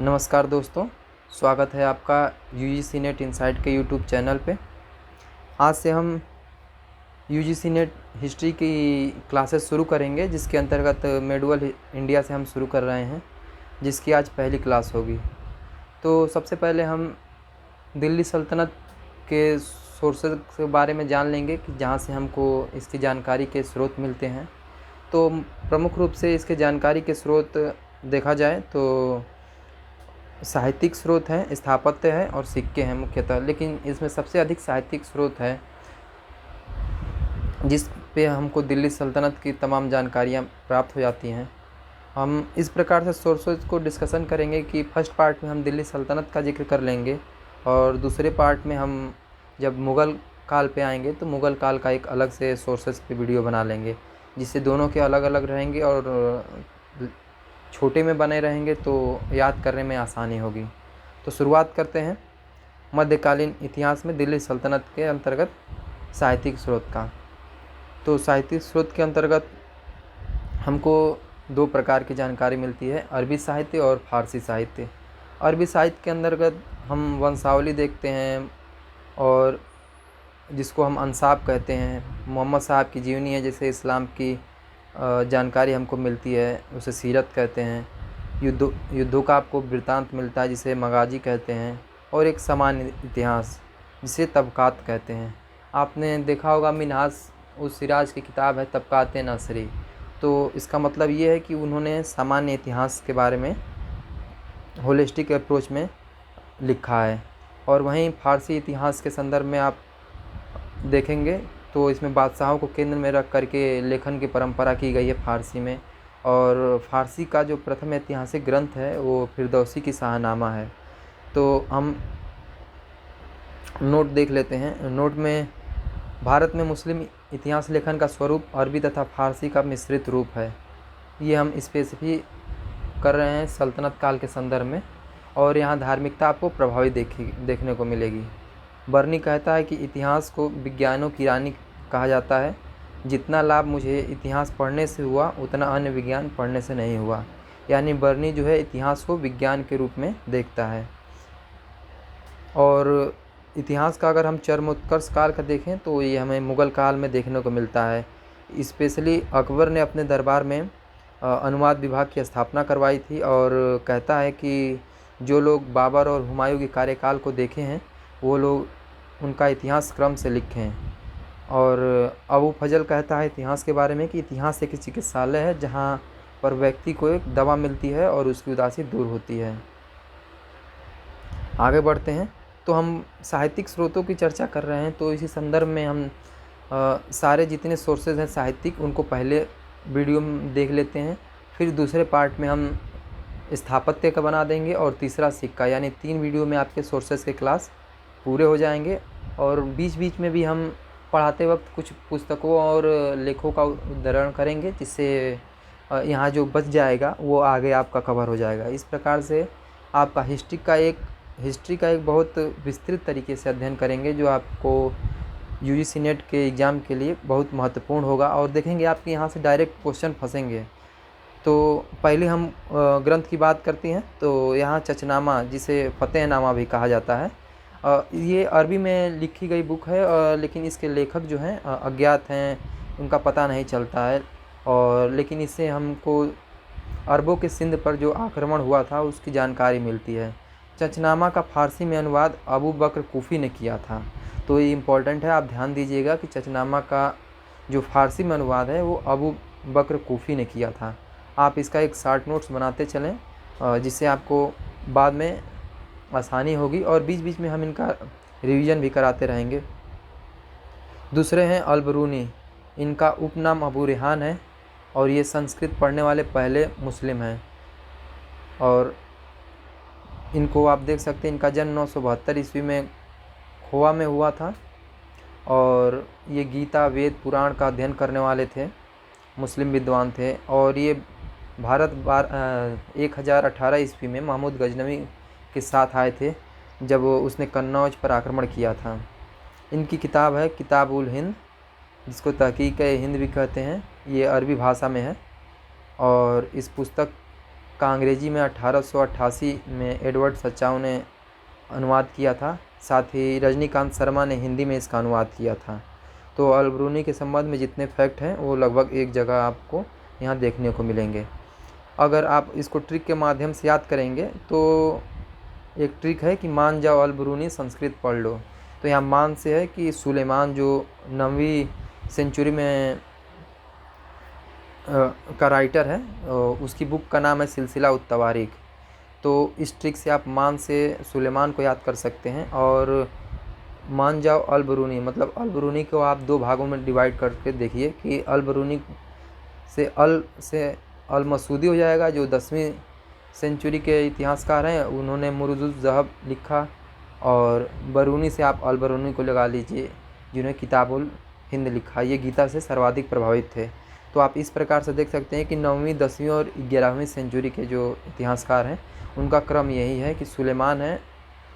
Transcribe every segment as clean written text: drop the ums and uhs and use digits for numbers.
नमस्कार दोस्तों, स्वागत है आपका यूजीसी नेट इनसाइट के यूट्यूब चैनल पे। आज से हम यूजीसी नेट हिस्ट्री की क्लासेस शुरू करेंगे, जिसके अंतर्गत मेडुअल इंडिया से हम शुरू कर रहे हैं, जिसकी आज पहली क्लास होगी। तो सबसे पहले हम दिल्ली सल्तनत के सोर्सेज के बारे में जान लेंगे कि जहाँ से हमको इसकी जानकारी के स्रोत मिलते हैं। तो प्रमुख रूप से इसके जानकारी के स्रोत देखा जाए तो साहित्यिक स्रोत हैं, स्थापत्य है और सिक्के हैं मुख्यतः, लेकिन इसमें सबसे अधिक साहित्यिक स्रोत है जिस पे हमको दिल्ली सल्तनत की तमाम जानकारियाँ प्राप्त हो जाती हैं। हम इस प्रकार से सोर्सेज को डिस्कशन करेंगे कि फर्स्ट पार्ट में हम दिल्ली सल्तनत का जिक्र कर लेंगे और दूसरे पार्ट में हम जब मुग़ल काल पे आएंगे तो मुग़ल काल का एक अलग से सोर्सेज पे वीडियो बना लेंगे, जिससे दोनों के अलग अलग रहेंगे और छोटे में बने रहेंगे तो याद करने में आसानी होगी। तो शुरुआत करते हैं मध्यकालीन इतिहास में दिल्ली सल्तनत के अंतर्गत साहित्यिक स्रोत का। तो साहित्यिक स्रोत के अंतर्गत हमको दो प्रकार की जानकारी मिलती है, अरबी साहित्य और फारसी साहित्य। अरबी साहित्य के अंतर्गत हम वंशावली देखते हैं और जिसको हम अंसाब कहते हैं, मोहम्मद साहब की जीवनी है, जैसे इस्लाम की जानकारी हमको मिलती है, उसे सीरत कहते हैं। युद्धों का आपको वृत्तांत मिलता है, जिसे मगाजी कहते हैं, और एक सामान्य इतिहास जिसे तबकात कहते हैं। आपने देखा होगा मिनहाज उस सिराज की किताब है तबकात नसरी, तो इसका मतलब ये है कि उन्होंने सामान्य इतिहास के बारे में होलिस्टिक अप्रोच में लिखा है। और वहीं फारसी इतिहास के संदर्भ में आप देखेंगे तो इसमें बादशाहों को केंद्र में रख करके लेखन की परंपरा की गई है फारसी में। और फारसी का जो प्रथम ऐतिहासिक ग्रंथ है वो फिरदौसी की शाहनामा है। तो हम नोट देख लेते हैं। नोट में भारत में मुस्लिम इतिहास लेखन का स्वरूप अरबी तथा फारसी का मिश्रित रूप है। ये हम स्पेसिफिक कर रहे हैं सल्तनत काल के संदर्भ में, और यहाँ धार्मिकता आपको प्रभावित देखने को मिलेगी। बर्नी कहता है कि इतिहास को विज्ञानों की रानी कहा जाता है। जितना लाभ मुझे इतिहास पढ़ने से हुआ उतना अन्य विज्ञान पढ़ने से नहीं हुआ। यानी बर्नी जो है इतिहास को विज्ञान के रूप में देखता है। और इतिहास का अगर हम चरमोत्कर्ष काल का देखें तो ये हमें मुग़ल काल में देखने को मिलता है। स्पेशली अकबर ने अपने दरबार में अनुवाद विभाग की स्थापना करवाई थी, और कहता है कि जो लोग बाबर और हुमायूं के कार्यकाल को देखे हैं वो लोग उनका इतिहास क्रम से लिखें। और अबू फजल कहता है इतिहास के बारे में कि इतिहास एक चिकित्सालय है जहाँ पर व्यक्ति को एक दवा मिलती है और उसकी उदासी दूर होती है। आगे बढ़ते हैं। तो हम साहित्यिक स्रोतों की चर्चा कर रहे हैं, तो इसी संदर्भ में हम सारे जितने सोर्सेज हैं साहित्यिक उनको पहले वीडियो में देख लेते हैं। फिर दूसरे पार्ट में हम स्थापत्य का बना देंगे और तीसरा सिक्का, यानी 3 वीडियो में आपके सोर्सेज के क्लास पूरे हो जाएंगे। और बीच बीच में भी हम पढ़ाते वक्त कुछ पुस्तकों और लेखों का उद्धरण करेंगे, जिससे यहाँ जो बच जाएगा वो आगे आपका कवर हो जाएगा। इस प्रकार से आपका हिस्ट्री का एक बहुत विस्तृत तरीके से अध्ययन करेंगे, जो आपको यूजीसी नेट के एग्ज़ाम के लिए बहुत महत्वपूर्ण होगा। और देखेंगे आपके यहाँ से डायरेक्ट क्वेश्चन फंसेंगे। तो पहले हम ग्रंथ की बात करते हैं। तो यहाँ चचनामा, जिसे फतेहनामा भी कहा जाता है, ये अरबी में लिखी गई बुक है, लेकिन इसके लेखक जो हैं अज्ञात हैं, उनका पता नहीं चलता है। और लेकिन इससे हमको अरबों के सिंध पर जो आक्रमण हुआ था उसकी जानकारी मिलती है। चचनामा का फारसी में अनुवाद अबू बकर कूफ़ी ने किया था। तो ये इम्पोर्टेंट है, आप ध्यान दीजिएगा कि चचनामा का जो फारसी में अनुवाद है वो अबू बकर कूफ़ी ने किया था। आप इसका एक शॉर्ट नोट्स बनाते चलें, जिससे आपको बाद में आसानी होगी, और बीच बीच में हम इनका रिवीजन भी कराते रहेंगे। दूसरे हैं अल-बरूनी, इनका उपनाम अबू रेहान है, और ये संस्कृत पढ़ने वाले पहले मुस्लिम हैं। और इनको आप देख सकते हैं, इनका जन्म 972 ईस्वी में खोवा में हुआ था, और ये गीता वेद पुराण का अध्ययन करने वाले थे, मुस्लिम विद्वान थे। और ये भारत 1018 ईस्वी में महमूद गजनवी के साथ आए थे, जब उसने कन्नौज पर आक्रमण किया था। इनकी किताब है किताब उल हिंद, जिसको तहकीक हिंद भी कहते हैं। ये अरबी भाषा में है, और इस पुस्तक का अंग्रेजी में 1888 में एडवर्ड सचाऊ ने अनुवाद किया था। साथ ही रजनीकांत शर्मा ने हिंदी में इसका अनुवाद किया था। तो अल-बरूनी के संबंध में जितने फैक्ट हैं वो लगभग एक जगह आपको यहाँ देखने को मिलेंगे। अगर आप इसको ट्रिक के माध्यम से याद करेंगे तो एक ट्रिक है कि मान जाओ अल-बरूनी संस्कृत पढ़ लो। तो यहाँ मान से है कि सुलेमान जो 9वीं सेंचुरी में का राइटर है, उसकी बुक का नाम है सिलसिला उत-तवारीख। तो इस ट्रिक से आप मान से सुलेमान को याद कर सकते हैं। और मान जाओ अल-बरूनी, मतलब अल-बरूनी को आप 2 भागों में डिवाइड करके देखिए कि अल-बरूनी से अल-मसूदी हो जाएगा जो 10वीं सेंचुरी के इतिहासकार हैं, उन्होंने मुरुजुज़-ज़हब लिखा। और बरूनी से आप अल-बरूनी को लगा लीजिए जिन्होंने किताबुल हिंद लिखा, ये गीता से सर्वाधिक प्रभावित थे। तो आप इस प्रकार से देख सकते हैं कि 9वीं 10वीं और 11वीं सेंचुरी के जो इतिहासकार हैं उनका क्रम यही है कि सुलेमान है,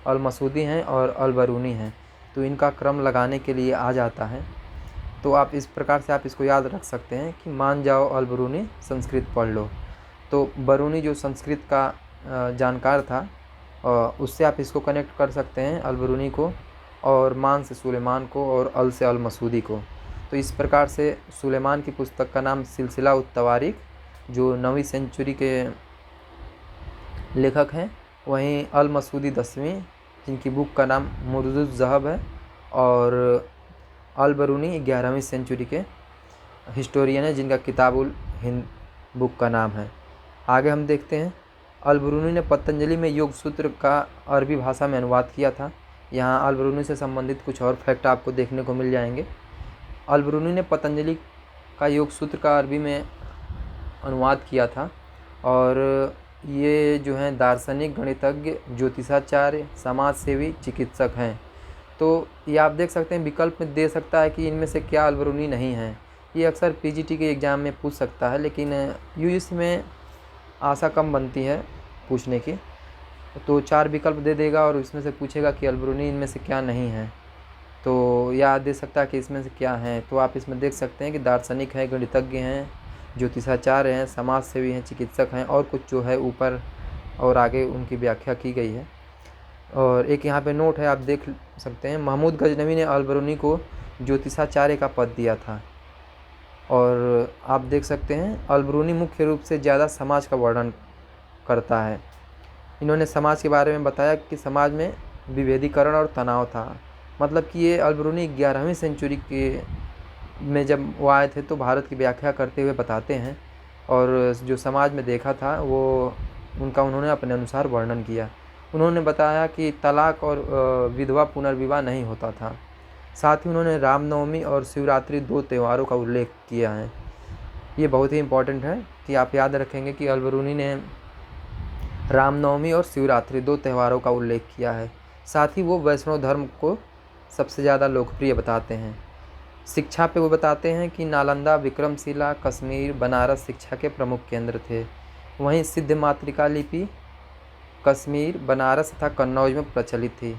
अल-मसूदी हैं और अल-बरूनी हैं। तो इनका क्रम लगाने के लिए आ जाता है। तो आप इस प्रकार से आप इसको याद रख सकते हैं कि मान जाओ अल-बरूनी संस्कृत पढ़ लो। तो बरूनी जो संस्कृत का जानकार था, उससे आप इसको कनेक्ट कर सकते हैं अल-बरूनी को, और मान से सुलेमान को और अल से अल-मसूदी को। तो इस प्रकार से सुलेमान की पुस्तक का नाम सिलसिला उत-तवारीख जो 9वीं सेंचुरी के लेखक हैं, वहीं अल-मसूदी 10वीं जिनकी बुक का नाम मुरुजुज़-ज़हब है, और अल-बरूनी 11वीं सेंचुरी के हिस्टोरियन है जिनका किताबुल हिंद बुक का नाम है। आगे हम देखते हैं, अल-बरूनी ने पतंजलि में योग सूत्र का अरबी भाषा में अनुवाद किया था। यहाँ अल-बरूनी से संबंधित कुछ और फैक्ट आपको देखने को मिल जाएंगे। अल-बरूनी ने पतंजलि का योग सूत्र का अरबी में अनुवाद किया था। और ये जो हैं दार्शनिक, गणितज्ञ, ज्योतिषाचार्य, समाज सेवी, चिकित्सक हैं। तो ये आप देख सकते हैं विकल्प में दे सकता है कि इनमें से क्या अल-बरूनी नहीं है। ये अक्सर पीजीटी के एग्ज़ाम में पूछ सकता है, लेकिन यूजीसी में आशा कम बनती है पूछने की। तो 4 विकल्प दे देगा और इसमें से पूछेगा कि अल-बरूनी इनमें से क्या नहीं है। तो याद दे सकता है कि इसमें से क्या है। तो आप इसमें देख सकते हैं कि दार्शनिक है, गणितज्ञ हैं, ज्योतिषाचार्य हैं, समाज सेवी हैं, चिकित्सक हैं, और कुछ जो है ऊपर और आगे उनकी व्याख्या की गई है। और एक यहाँ पे नोट है, आप देख सकते हैं, महमूद गजनवी ने अल-बरूनी को ज्योतिषाचार्य का पद दिया था। और आप देख सकते हैं अल-बरूनी मुख्य रूप से ज़्यादा समाज का वर्णन करता है। इन्होंने समाज के बारे में बताया कि समाज में विभेदीकरण और तनाव था। मतलब कि ये अल-बरूनी 11वीं सेंचुरी के में जब वो आए थे तो भारत की व्याख्या करते हुए बताते हैं, और जो समाज में देखा था वो उन्होंने अपने अनुसार वर्णन किया। उन्होंने बताया कि तलाक और विधवा पुनर्विवाह नहीं होता था। साथ ही उन्होंने रामनवमी और शिवरात्रि 2 त्योहारों का उल्लेख किया है। ये बहुत ही इम्पोर्टेंट है कि आप याद रखेंगे कि अल-बरूनी ने रामनवमी और शिवरात्रि 2 त्योहारों का उल्लेख किया है। साथ ही वो वैष्णव धर्म को सबसे ज़्यादा लोकप्रिय बताते हैं। शिक्षा पे वो बताते हैं कि नालंदा, विक्रमशिला, कश्मीर, बनारस शिक्षा के प्रमुख केंद्र थे। वहीं सिद्ध मातृका लिपि कश्मीर, बनारस तथा कन्नौज में प्रचलित थी।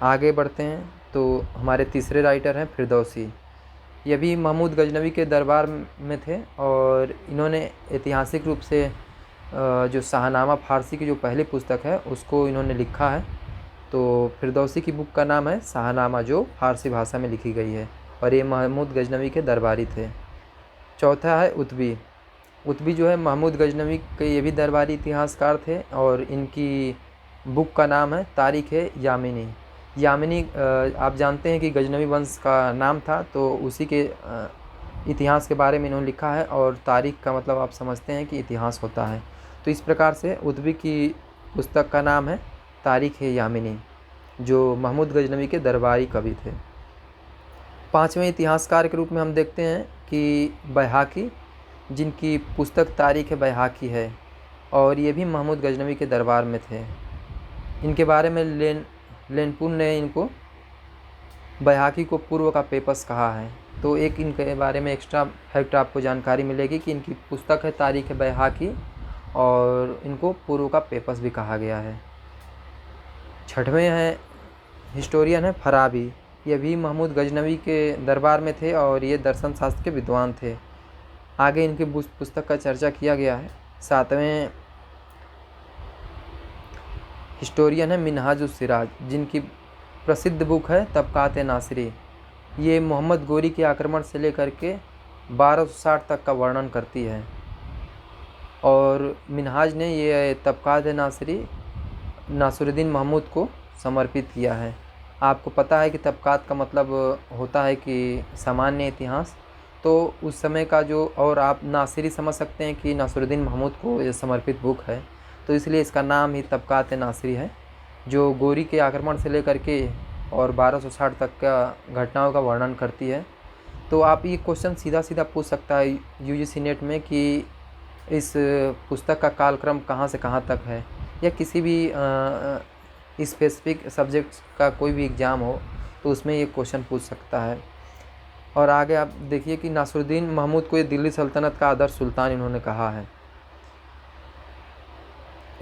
आगे बढ़ते हैं तो हमारे तीसरे राइटर हैं फिरदौसी। ये भी महमूद गजनवी के दरबार में थे, और इन्होंने ऐतिहासिक रूप से जो शाहनामा फ़ारसी की जो पहली पुस्तक है उसको इन्होंने लिखा है। तो फिरदौसी की बुक का नाम है शाहनामा, जो फ़ारसी भाषा में लिखी गई है, और ये महमूद गजनवी के दरबारी थे। चौथा है उतबी। उतबी जो है महमूद गजनवी के ये भी दरबारी इतिहासकार थे, और इनकी बुक का नाम है तारीख़-ए-यामिनी। यामिनी आप जानते हैं कि गजनवी वंश का नाम था, तो उसी के इतिहास के बारे में इन्होंने लिखा है, और तारीख़ का मतलब आप समझते हैं कि इतिहास होता है। तो इस प्रकार से उतबी की पुस्तक का नाम है तारीख़-ए-यामिनी, जो महमूद गजनवी के दरबारी कवि थे। 5वें इतिहासकार के रूप में हम देखते हैं कि बैहाकी, जिनकी पुस्तक तारीख़-ए-बैहाकी है, और ये भी महमूद गजनवी के दरबार में थे। इनके बारे में लेनपुन ने इनको बैहाकी को पूर्व का पेपस कहा है। तो एक इनके बारे में एक्स्ट्रा फैक्ट आपको जानकारी मिलेगी कि इनकी पुस्तक है तारीख़-ए-बैहाकी, और इनको पूर्व का पेपस भी कहा गया है। 6वें हैं हिस्टोरियन है फराबी। ये भी महमूद गजनवी के दरबार में थे, और ये दर्शन शास्त्र के विद्वान थे। आगे इनकी पुस्तक का चर्चा किया गया है। सातवें हिस्टोरियन है मिन्हाजुस सिराज, जिनकी प्रसिद्ध बुक है तबकात नासिरी। ये मोहम्मद गोरी के आक्रमण से लेकर के 1260 तक का वर्णन करती है। और मिन्हाज ने ये तबकात नासिरी नासिरुद्दीन महमूद को समर्पित किया है। आपको पता है कि तबकात का मतलब होता है कि सामान्य इतिहास, तो उस समय का जो, और आप नासिरी समझ सकते हैं कि नासिरुद्दीन महमूद को ये समर्पित बुक है, तो इसलिए इसका नाम ही तबकात नासिरी है, जो गोरी के आक्रमण से लेकर के और 1260 तक का घटनाओं का वर्णन करती है। तो आप ये क्वेश्चन सीधा सीधा पूछ सकता है यूजीसी नेट में कि इस पुस्तक का कालक्रम कहाँ से कहाँ तक है, या किसी भी स्पेसिफिक सब्जेक्ट का कोई भी एग्ज़ाम हो तो उसमें ये क्वेश्चन पूछ सकता है। और आगे आप देखिए कि नासिरुद्दीन महमूद को ये दिल्ली सल्तनत का आदर्श सुल्तान इन्होंने कहा है।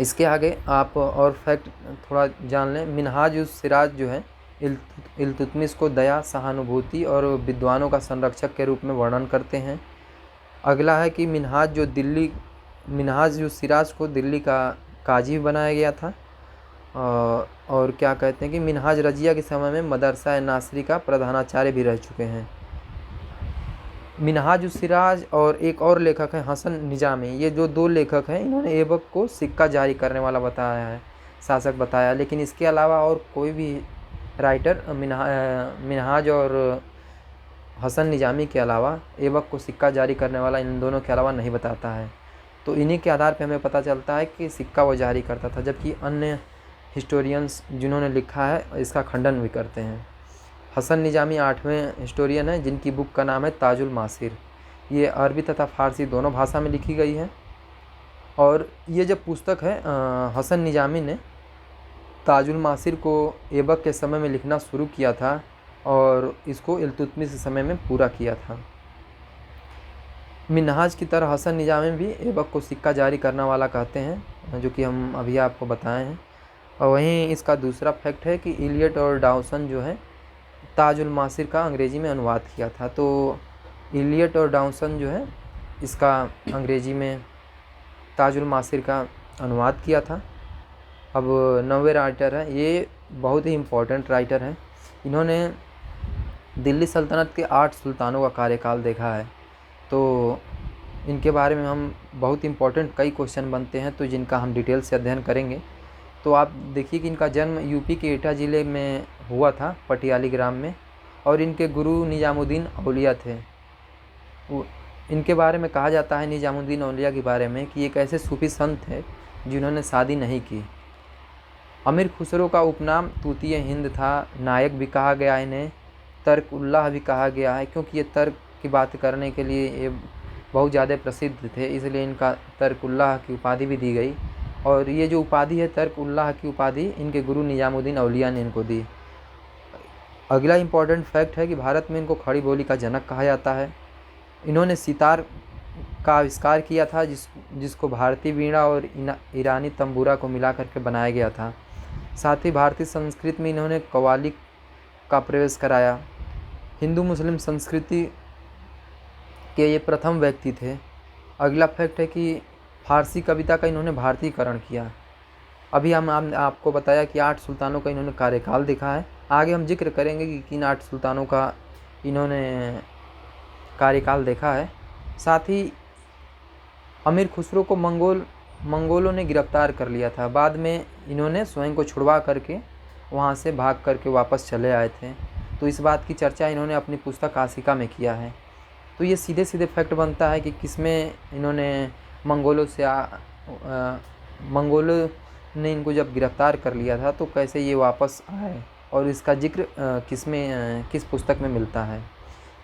इसके आगे आप और फैक्ट थोड़ा जान लें। मिन्हाज उस सिराज जो है इल्तुतमिश को दया, सहानुभूति और विद्वानों का संरक्षक के रूप में वर्णन करते हैं। अगला है कि मिन्हाज उस सिराज को दिल्ली का काजी बनाया गया था। और क्या कहते हैं कि मिन्हाज रजिया के समय में मदरसा नासिरी का प्रधानाचार्य भी रह चुके हैं। मिन्हाज उस सिराज और एक और लेखक है हसन निजामी, ये जो दो लेखक हैं इन्होंने ऐबक को सिक्का जारी करने वाला बताया है, शासक बताया। लेकिन इसके अलावा और कोई भी राइटर मिन्हाज और हसन निजामी के अलावा ऐबक को सिक्का जारी करने वाला इन दोनों के अलावा नहीं बताता है। तो इन्हीं के आधार पर हमें पता चलता है कि सिक्का वो जारी करता था, जबकि अन्य हिस्टोरियंस जिन्होंने लिखा है इसका खंडन भी करते हैं। हसन निजामी 8वें हिस्टोरियन है, जिनकी बुक का नाम है ताजुल मासिर। ये अरबी तथा फ़ारसी दोनों भाषा में लिखी गई है। और ये जब पुस्तक है हसन निजामी ने ताजुल मासिर को ऐबक के समय में लिखना शुरू किया था और इसको इल्तुतमिश के समय में पूरा किया था। मिन्हाज की तरह हसन निजामी भी ऐबक को सिक्का जारी करने वाला कहते हैं, जो कि हम अभी आपको बताए हैं। और वहीं इसका दूसरा फैक्ट है कि इलियट और डाउसन जो है ताजुल मासिर का अंग्रेज़ी में अनुवाद किया था। तो इलियट और डाउसन जो है इसका अंग्रेज़ी में ताजुल मासिर का अनुवाद किया था। अब 9वें राइटर है, ये बहुत ही इम्पोर्टेंट राइटर हैं। इन्होंने दिल्ली सल्तनत के 8 सुल्तानों का कार्यकाल देखा है। तो इनके बारे में हम बहुत इम्पोर्टेंट कई क्वेश्चन बनते हैं, तो जिनका हम डिटेल से अध्ययन करेंगे। तो आप देखिए कि इनका जन्म यूपी के एटा ज़िले में हुआ था, पटियाली ग्राम में, और इनके गुरु निजामुद्दीन औलिया थे। इनके बारे में कहा जाता है, निजामुद्दीन औलिया के बारे में, कि एक ऐसे सूफी संत थे जिन्होंने शादी नहीं की। अमीर खुसरो का उपनाम तूतिए हिंद था। नायक भी कहा गया इन्हें, तर्क उल्लाह भी कहा गया है, क्योंकि ये तर्क की बात करने के लिए ये बहुत ज़्यादा प्रसिद्ध थे, इसलिए इनका तर्क उल्लाह की उपाधि भी दी गई। और ये जो उपाधि है तर्क उल्लाह की उपाधि इनके गुरु निजामुद्दीन औलिया ने इनको दी। अगला इम्पॉर्टेंट फैक्ट है कि भारत में इनको खड़ी बोली का जनक कहा जाता है। इन्होंने सितार का आविष्कार किया था, जिसको भारतीय वीणा और ईरानी तंबूरा को मिला करके बनाया गया था। साथ ही भारतीय संस्कृति में इन्होंने कव्वाली का प्रवेश कराया। हिंदू मुस्लिम संस्कृति के ये प्रथम व्यक्ति थे। अगला फैक्ट है कि फारसी कविता का इन्होंने भारतीयकरण किया। अभी हम आपको बताया कि 8 सुल्तानों का इन्होंने कार्यकाल देखा है। आगे हम जिक्र करेंगे कि किन 8 सुल्तानों का इन्होंने कार्यकाल देखा है। साथ ही अमीर खुसरो को मंगोलों ने गिरफ्तार कर लिया था। बाद में इन्होंने स्वयं को छुड़वा करके वहाँ से भाग करके वापस चले आए थे। तो इस बात की चर्चा इन्होंने अपनी पुस्तक आशिका में किया है। तो ये सीधे सीधे फैक्ट बनता है कि किसमें इन्होंने मंगोलों ने इनको जब गिरफ्तार कर लिया था तो कैसे ये वापस आए, और इसका जिक्र किस पुस्तक में मिलता है।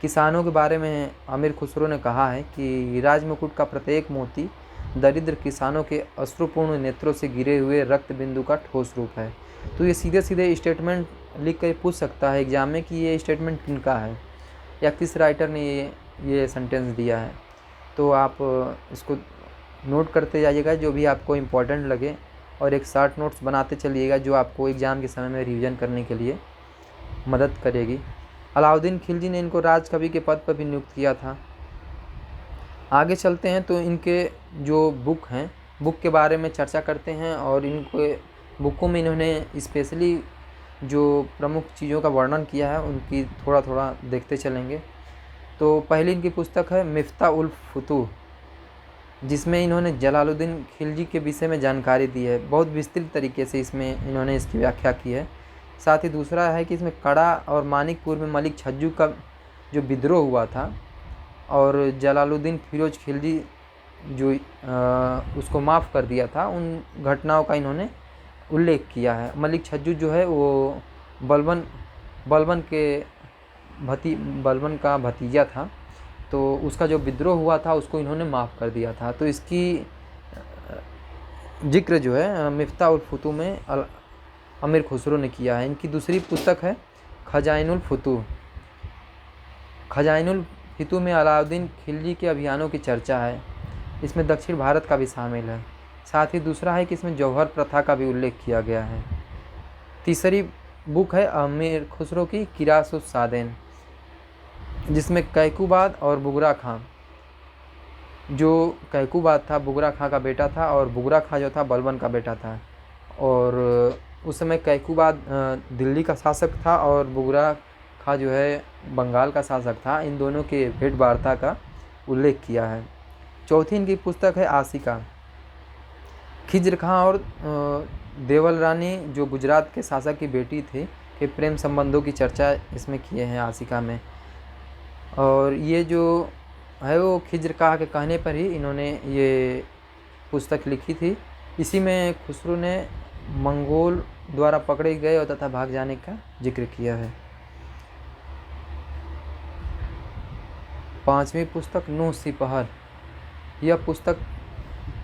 किसानों के बारे में अमीर खुसरो ने कहा है कि राजमुकुट का प्रत्येक मोती दरिद्र किसानों के अश्रुपूर्ण नेत्रों से गिरे हुए रक्त बिंदु का ठोस रूप है। तो ये सीधे सीधे स्टेटमेंट लिख कर पूछ सकता है एग्जाम में कि ये स्टेटमेंट किनका है या किस राइटर ने ये सेंटेंस दिया है। तो आप इसको नोट करते जाइएगा जो भी आपको इम्पोर्टेंट लगे, और एक शॉर्ट नोट्स बनाते चलिएगा जो आपको एग्ज़ाम के समय में रिवीजन करने के लिए मदद करेगी। अलाउद्दीन खिलजी ने इनको राजकवि के पद पर भी नियुक्त किया था। आगे चलते हैं तो इनके जो बुक हैं, बुक के बारे में चर्चा करते हैं और इनके बुकों में इन्होंने स्पेशली जो प्रमुख चीज़ों का वर्णन किया है उनकी थोड़ा थोड़ा देखते चलेंगे। तो पहली इनकी पुस्तक है मिफ्ताह उल फुतूह, जिसमें इन्होंने जलालुद्दीन खिलजी के विषय में जानकारी दी है। बहुत विस्तृत तरीके से इसमें इन्होंने इसकी व्याख्या की है। साथ ही दूसरा है कि इसमें कड़ा और मानिकपुर में मलिक छज्जू का जो विद्रोह हुआ था और जलालुद्दीन फिरोज खिलजी जो उसको माफ़ कर दिया था, उन घटनाओं का इन्होंने उल्लेख किया है। मलिक छज्जू जो है वो बलबन का भतीजा था, तो उसका जो विद्रोह हुआ था उसको इन्होंने माफ़ कर दिया था। तो इसकी जिक्र जो है मिफ्ताह उल फुतूह में अमीर खुसरो ने किया है। इनकी दूसरी पुस्तक है खजाइनुल फुतूह। खजाइनुल फुतूह में अलाउद्दीन खिलजी के अभियानों की चर्चा है। इसमें दक्षिण भारत का भी शामिल है। साथ ही दूसरा है कि इसमें जौहर प्रथा का भी उल्लेख किया गया है। तीसरी बुक है अमीर खुसरो की किरासुस सादेन, जिसमें कैकूबाद और बुगरा खां, जो कैकूबाद था बुगरा खां का बेटा था और बुगरा खां जो था बलबन का बेटा था। और उस समय कैकूबाद दिल्ली का शासक था और बुगरा खां जो है बंगाल का शासक था। इन दोनों के भेंट वार्ता का उल्लेख किया है। चौथी इनकी पुस्तक है आशिका। खिज्र खां और देवल रानी जो गुजरात के शासक की बेटी थी के प्रेम संबंधों की चर्चा इसमें किए हैं आशिका में। और ये जो है वो खिज्र खां के कहने पर ही इन्होंने ये पुस्तक लिखी थी। इसी में खुसरो ने मंगोल द्वारा पकड़े गए और तथा भाग जाने का जिक्र किया है। पांचवी पुस्तक नूह सिपहर। यह पुस्तक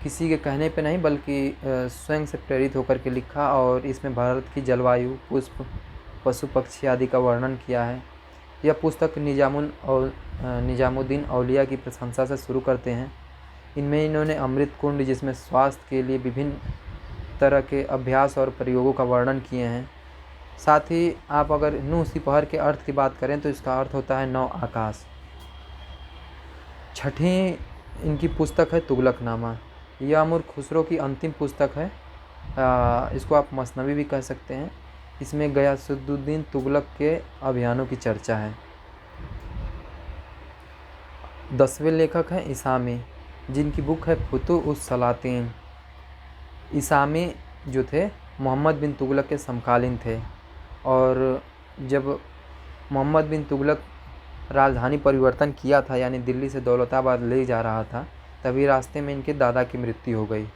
किसी के कहने पे नहीं बल्कि स्वयं से प्रेरित होकर के लिखा और इसमें भारत की जलवायु, पुष्प, पशु पक्षी आदि का वर्णन किया है। यह पुस्तक निजामुद्दीन औलिया की प्रशंसा से शुरू करते हैं। इनमें इन्होंने अमृत कुंड, जिसमें स्वास्थ्य के लिए विभिन्न तरह के अभ्यास और प्रयोगों का वर्णन किए हैं। साथ ही आप अगर नूह सिपहर के अर्थ की बात करें तो इसका अर्थ होता है नौ आकाश। छठी इनकी पुस्तक है तुगलकनामा। यह अमीर खुसरो की अंतिम पुस्तक है। इसको आप मसनवी भी कह सकते हैं। इसमें गयासुद्दीन तुगलक के अभियानों की चर्चा है। 10वें लेखक हैं इसामी, जिनकी बुक है फुतूह उस सलातीन। इसामी जो थे मोहम्मद बिन तुगलक के समकालीन थे और जब मोहम्मद बिन तुगलक राजधानी परिवर्तन किया था, यानी दिल्ली से दौलताबाद ले जा रहा था, तभी रास्ते में इनके दादा की मृत्यु हो गई।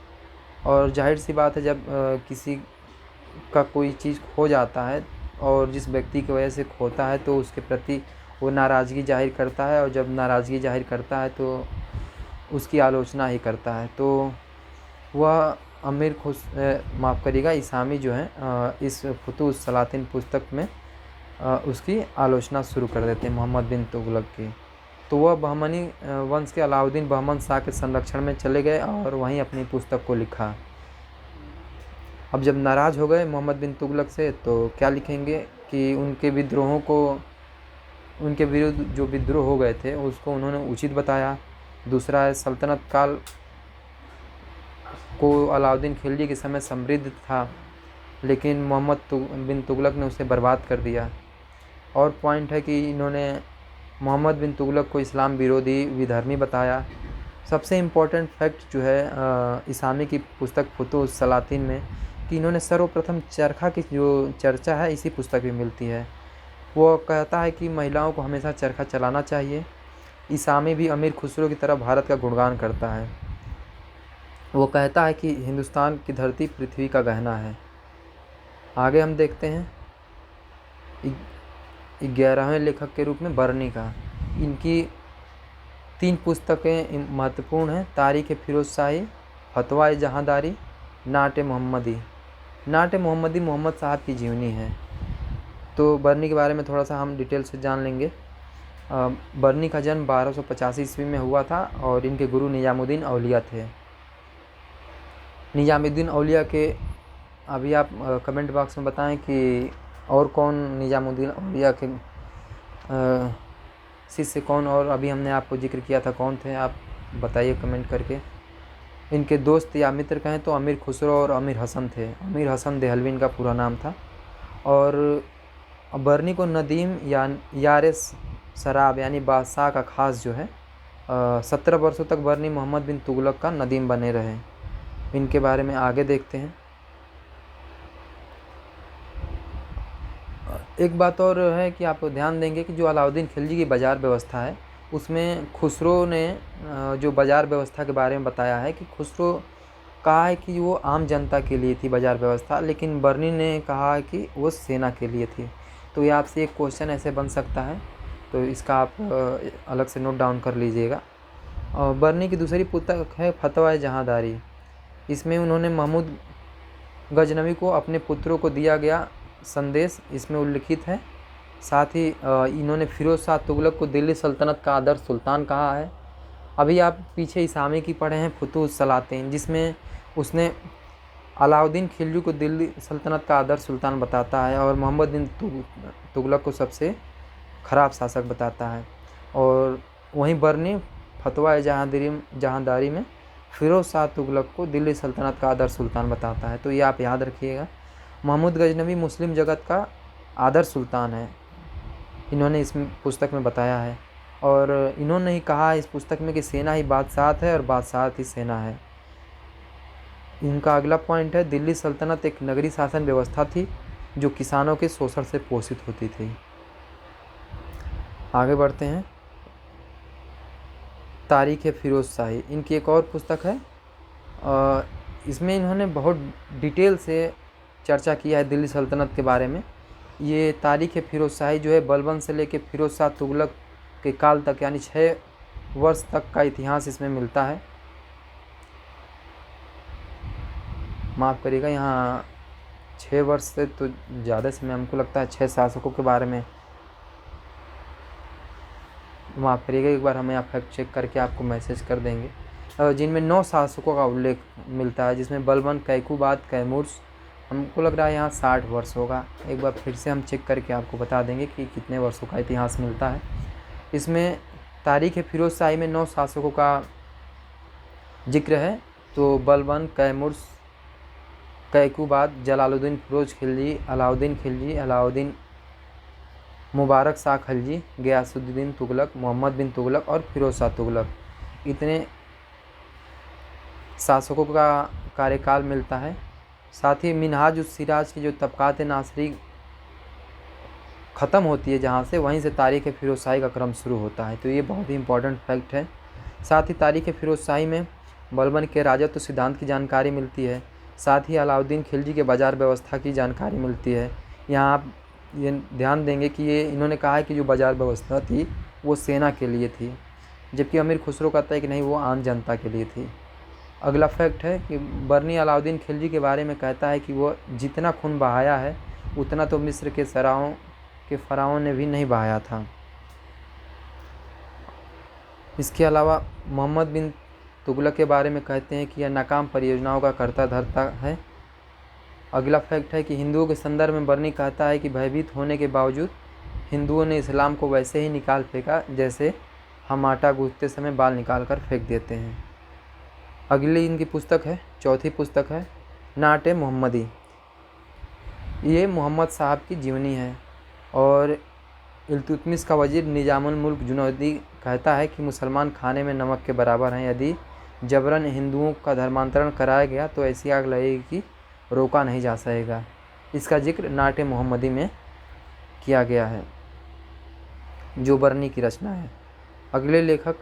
और जाहिर सी बात है, जब किसी का कोई चीज़ खो जाता है और जिस व्यक्ति की वजह से खोता है तो उसके प्रति वो नाराज़गी जाहिर करता है, और जब नाराज़गी जाहिर करता है तो उसकी आलोचना ही करता है। तो वह माफ़ करिएगा, इसामी जो है इस फुतूह उस सलातीन पुस्तक में उसकी आलोचना शुरू कर देते हैं मोहम्मद बिन तुगलक की। तो वह बहमनी वंश के अलाउद्दीन बहमन शाह के संरक्षण में चले गए और वहीं अपनी पुस्तक को लिखा। अब जब नाराज़ हो गए मोहम्मद बिन तुगलक से तो क्या लिखेंगे कि उनके विद्रोहों को, उनके विरुद्ध जो विद्रोह हो गए थे उसको उन्होंने उचित बताया। दूसरा है सल्तनत काल को अलाउद्दीन खिलजी के समय समृद्ध था, लेकिन मोहम्मद बिन तुगलक ने उसे बर्बाद कर दिया। और पॉइंट है कि इन्होंने मोहम्मद बिन तुगलक को इस्लाम विरोधी, विधर्मी बताया। सबसे इम्पोर्टेंट फैक्ट जो है इसामी की पुस्तक फुतूह उस सलातीन में, कि इन्होंने सर्वप्रथम चरखा की जो चर्चा है इसी पुस्तक में मिलती है। वो कहता है कि महिलाओं को हमेशा चरखा चलाना चाहिए। इसामी भी अमीर खुसरो की तरह भारत का गुणगान करता है। वो कहता है कि हिंदुस्तान की धरती पृथ्वी का गहना है। आगे हम देखते हैं 11वें लेखक के रूप में बर्नी का। इनकी 3 पुस्तकें महत्वपूर्ण हैं। तारीख़ फिरोज शाही, फतवा जहांदारी, नाटे मोहम्मदी। नाटे मोहम्मदी मोहम्मद साहब की जीवनी है। तो बर्नी के बारे में थोड़ा सा हम डिटेल से जान लेंगे। बर्नी का जन्म 1285 ईस्वी में हुआ था और इनके गुरु निजामुद्दीन औलिया थे। निजामुद्दीन औलिया के अभी आप कमेंट बॉक्स में बताएं कि और कौन निजामुद्दीन औलिया के शिष्य कौन, और अभी हमने आपको जिक्र किया था कौन थे, आप बताइए कमेंट करके। इनके दोस्त या मित्र कहें तो अमीर खुसरो और अमीर हसन थे। अमीर हसन देहलवी इनका पूरा नाम था। और बर्नी को नदीम या यार शराब यानी बादशाह का खास जो है 17 वर्षों तक बर्नी मोहम्मद बिन तुगलक का नदीम बने रहे। इनके बारे में आगे देखते हैं। एक बात और है कि आप ध्यान देंगे कि जो अलाउद्दीन खिलजी की बाज़ार व्यवस्था है उसमें खुसरो ने जो बाज़ार व्यवस्था के बारे में बताया है कि खुसरो कहा है कि वो आम जनता के लिए थी बाज़ार व्यवस्था, लेकिन बर्नी ने कहा है कि वो सेना के लिए थी। तो ये आपसे एक क्वेश्चन ऐसे बन सकता है, तो इसका आप अलग से नोट डाउन कर लीजिएगा। और बर्नी की दूसरी पुस्तक है फतवा जहांदारी। इसमें उन्होंने महमूद गजनवी को अपने पुत्रों को दिया गया संदेश इसमें उल्लिखित है। साथ ही इन्होंने फिरोज़ शाह तुगलक को दिल्ली सल्तनत का आदर्श सुल्तान कहा है। अभी आप पीछे इसामी की पढ़े हैं फुतूह सलातीन, जिसमें उसने अलाउद्दीन खिलजी को दिल्ली सल्तनत का आदर्श सुल्तान बताता है और मोहम्मद बिन तुगलक को सबसे ख़राब शासक बताता है। और वहीं बर्नी फतवा जहांदारी में फिरोज़ शाह तुगलक को दिल्ली सल्तनत का आदर्श सुल्तान बताता है। तो ये आप याद रखिएगा। महमूद गजनवी मुस्लिम जगत का आदर्श सुल्तान है, इन्होंने इस पुस्तक में बताया है। और इन्होंने ही कहा इस पुस्तक में कि सेना ही बादशाहत है और बादशाहत ही सेना है। इनका अगला पॉइंट है दिल्ली सल्तनत एक नगरी शासन व्यवस्था थी जो किसानों के शोषण से पोषित होती थी। आगे बढ़ते हैं। तारीख़ फिरोज़ शाही इनकी एक और पुस्तक है। इसमें इन्होंने बहुत डिटेल से चर्चा किया है दिल्ली सल्तनत के बारे में। ये तारीख़ फिरोज़ शाही जो है बलबन से लेकर फिरोज़ शाह तुगलक के काल तक यानी 6 वर्ष तक का इतिहास इसमें मिलता है। माफ़ करिएगा, यहाँ 6 वर्ष से तो ज़्यादा समय, हमको लगता है 6 शासकों के बारे में। माफ़ करिएगा, एक बार हमें आप फैक्ट चेक करके आपको मैसेज कर देंगे। जिनमें 9 शासकों का उल्लेख मिलता है, जिसमें बलबन, कैकूबाद, कैमूर्स, हमको लग रहा है यहाँ 60 वर्ष होगा। एक बार फिर से हम चेक करके आपको बता देंगे कि कितने वर्षों का इतिहास मिलता है। इसमें तारीख़ फिरोज़ शाही में 9 शासकों का जिक्र है। तो बलबन, कैमूर्स, कैकूबाद, जलालुद्दीन फिरोज खिलजी, अलाउद्दीन मुबारक शाह खिलजी, गयासुद्दीन तुगलक, मोहम्मद बिन तुगलक और फिरोज़ शाह तुगलक, इतने शासकों का कार्यकाल मिलता है। साथ ही मिनहाज उस सिराज की जो तबक़ात नासरी ख़त्म होती है जहाँ से, वहीं से तारीख़ फिरोज़ शाही का क्रम शुरू होता है। तो ये बहुत ही इंपॉर्टेंट फैक्ट है। साथ ही तारीख़ फिरोज़ शाही में बलबन के राजत्व सिद्धांत की जानकारी मिलती है। साथ ही अलाउद्दीन खिलजी के बाज़ार व्यवस्था की जानकारी मिलती है। यहाँ आप ये ध्यान देंगे कि ये इन्होंने कहा है कि जो बाज़ार व्यवस्था थी वो सेना के लिए थी, जबकि अमीर खुसरो कहता है कि नहीं, वो आम जनता के लिए थी। अगला फैक्ट है कि बर्नी अलाउद्दीन खिलजी के बारे में कहता है कि वो जितना खून बहाया है उतना तो मिस्र के फ़राओं ने भी नहीं बहाया था। इसके अलावा मोहम्मद बिन तुगलक के बारे में कहते हैं कि यह नाकाम परियोजनाओं का कर्ता धर्ता है। अगला फैक्ट है कि हिंदुओं के संदर्भ में बर्नी कहता है कि भयभीत होने के बावजूद हिंदुओं ने इस्लाम को वैसे ही निकाल फेंका जैसे हम आटा गूंथते समय बाल निकाल कर फेंक देते हैं। अगली इनकी पुस्तक है, चौथी पुस्तक है नाटे मोहम्मदी। ये मोहम्मद साहब की जीवनी है और इल्तुतमिश का वजीर निजामुल मुल्क जुनैदी कहता है कि मुसलमान खाने में नमक के बराबर हैं। यदि जबरन हिंदुओं का धर्मांतरण कराया गया तो ऐसी आग लगेगी कि रोका नहीं जा सकेगा। इसका जिक्र नाटे मोहम्मदी में किया गया है जो बर्नी की रचना है। अगले लेखक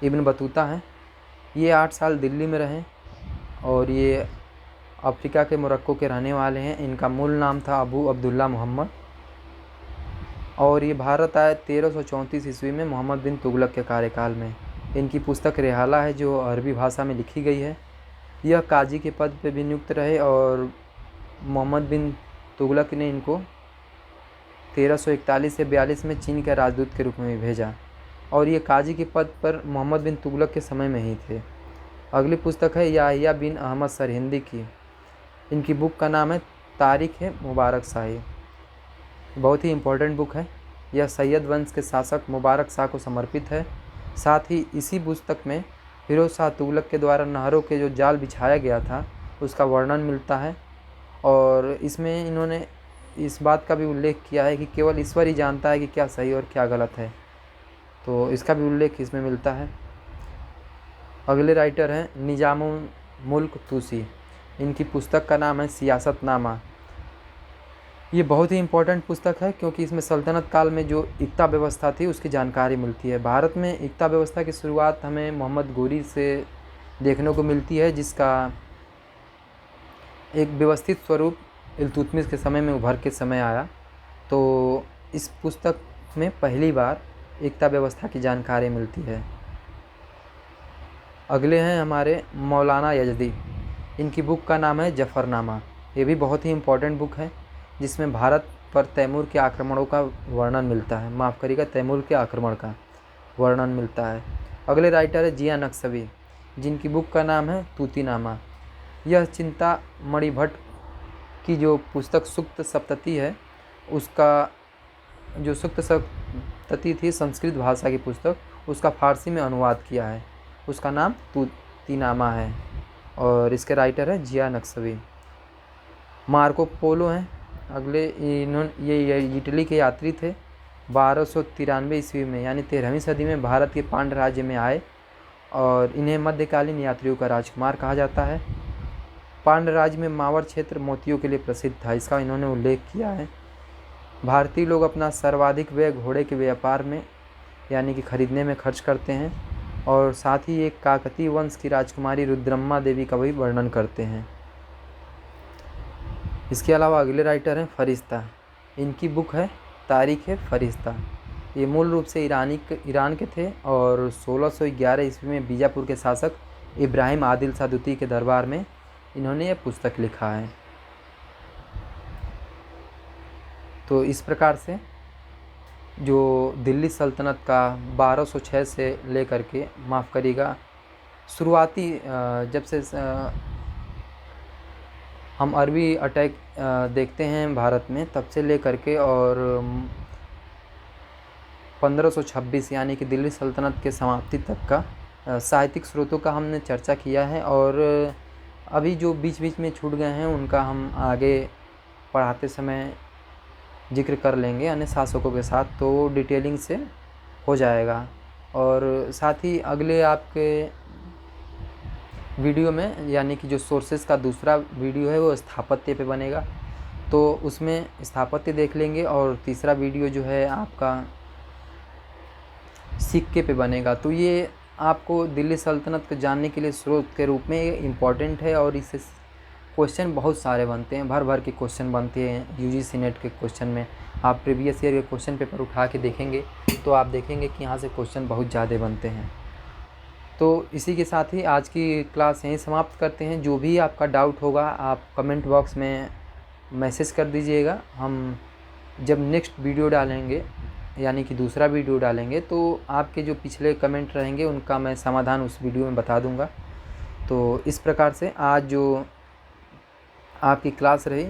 इब्न बतूता हैं। ये 8 साल दिल्ली में रहे और ये अफ्रीका के मोरक्को के रहने वाले हैं। इनका मूल नाम था अबू अब्दुल्ला मोहम्मद और ये भारत आए 1334 ईस्वी में मोहम्मद बिन तुगलक के कार्यकाल में। इनकी पुस्तक रिहाला है जो अरबी भाषा में लिखी गई है। यह काजी के पद पर भी नियुक्त रहे और मोहम्मद बिन तुगलक ने इनको 1341 से 42 में चीन के राजदूत के रूप में भी भेजा और ये काजी के पद पर मोहम्मद बिन तुगलक के समय में ही थे। अगली पुस्तक है याहिया बिन अहमद सरहिंदी की। इनकी बुक का नाम है तारीख़ मुबारक शाही। बहुत ही इम्पोर्टेंट बुक है। यह सैयद वंश के शासक मुबारक शाह को समर्पित है। साथ ही इसी पुस्तक में फिरोज शाह तुगलक के द्वारा नहरों के जो जाल बिछाया गया था उसका वर्णन मिलता है। और इसमें इन्होंने इस बात का भी उल्लेख किया है कि केवल ईश्वर ही जानता है कि क्या सही और क्या गलत है, तो इसका भी उल्लेख इसमें मिलता है। अगले राइटर हैं निजामुल मुल्क तूसी। इनकी पुस्तक का नाम है सियासतनामा। ये बहुत ही इम्पोर्टेंट पुस्तक है क्योंकि इसमें सल्तनत काल में जो इक्ता व्यवस्था थी उसकी जानकारी मिलती है। भारत में इक्ता व्यवस्था की शुरुआत हमें मोहम्मद गोरी से देखने को मिलती है, जिसका एक व्यवस्थित स्वरूप इल्तुतमिश के समय में उभर के समय आया। तो इस पुस्तक में पहली बार इक्ता व्यवस्था की जानकारी मिलती है। अगले हैं हमारे मौलाना यजदी। इनकी बुक का नाम है जफ़रनामा। ये भी बहुत ही इम्पोर्टेंट बुक है जिसमें भारत पर तैमूर के आक्रमणों का वर्णन मिलता है, माफ़ करिएगा, तैमूर के आक्रमण का वर्णन मिलता है। अगले राइटर है जिया नक्शबी, जिनकी बुक का नाम है तूतीनामा। यह चिंतामणि भट्ट की जो पुस्तक सुक्त सप्तती है, उसका जो सुक्त सप्तती थी संस्कृत भाषा की पुस्तक, उसका फारसी में अनुवाद किया है, उसका नाम तूतीनामा है और इसके राइटर है जिया नक्शबी। मार्को पोलो हैं अगले। ये इटली के यात्री थे। 1293 ईस्वी में यानी 13वीं सदी में भारत के पांड्य राज्य में आए और इन्हें मध्यकालीन यात्रियों का राजकुमार कहा जाता है। पांड्य राज्य में मावर क्षेत्र मोतियों के लिए प्रसिद्ध था, इसका इन्होंने उल्लेख किया है। भारतीय लोग अपना सर्वाधिक व्यय घोड़े के व्यापार में यानी कि खरीदने में खर्च करते हैं और साथ ही एक काकतीय वंश की राजकुमारी रुद्रम्मा देवी का भी वर्णन करते हैं। इसके अलावा अगले राइटर हैं फरिश्ता। इनकी बुक है तारीख़ फरिश्ता। ये मूल रूप से ईरान के थे और 1611 ईस्वी में बीजापुर के शासक इब्राहिम आदिल शाह द्वितीय के दरबार में इन्होंने यह पुस्तक लिखा है। तो इस प्रकार से जो दिल्ली सल्तनत का 1206 से लेकर के, माफ़ करिएगा, शुरुआती जब से हम अरबी अटैक देखते हैं भारत में, तब से लेकर के और 1526 यानी कि दिल्ली सल्तनत के समाप्ति तक का साहित्यिक स्रोतों का हमने चर्चा किया है। और अभी जो बीच बीच में छूट गए हैं उनका हम आगे पढ़ाते समय जिक्र कर लेंगे अन्य शासकों के साथ, तो डिटेलिंग से हो जाएगा। और साथ ही अगले आपके वीडियो में यानी कि जो सोर्सेज का दूसरा वीडियो है वो स्थापत्य पे बनेगा, तो उसमें स्थापत्य देख लेंगे। और तीसरा वीडियो जो है आपका सिक्के पे बनेगा। तो ये आपको दिल्ली सल्तनत को जानने के लिए स्रोत के रूप में इम्पॉर्टेंट है और इससे क्वेश्चन बहुत सारे बनते हैं, भर भर के क्वेश्चन बनते हैं। यूजीसी नेट के क्वेश्चन में आप प्रीवियस ईयर के क्वेश्चन पेपर उठा के देखेंगे तो आप देखेंगे कि यहाँ से क्वेश्चन बहुत ज़्यादा बनते हैं। तो इसी के साथ ही आज की क्लास यहीं समाप्त करते हैं। जो भी आपका डाउट होगा आप कमेंट बॉक्स में मैसेज कर दीजिएगा। हम जब नेक्स्ट वीडियो डालेंगे यानी कि दूसरा वीडियो डालेंगे तो आपके जो पिछले कमेंट रहेंगे उनका मैं समाधान उस वीडियो में बता दूंगा। तो इस प्रकार से आज जो आपकी क्लास रही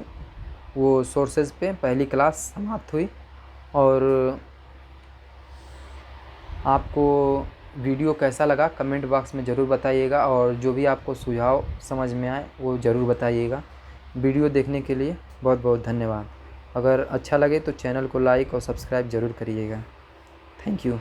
वो सोर्सेज पे पहली क्लास समाप्त हुई। और आपको वीडियो कैसा लगा कमेंट बॉक्स में ज़रूर बताइएगा और जो भी आपको सुझाव समझ में आए वो ज़रूर बताइएगा। वीडियो देखने के लिए बहुत बहुत धन्यवाद। अगर अच्छा लगे तो चैनल को लाइक और सब्सक्राइब ज़रूर करिएगा। Thank you.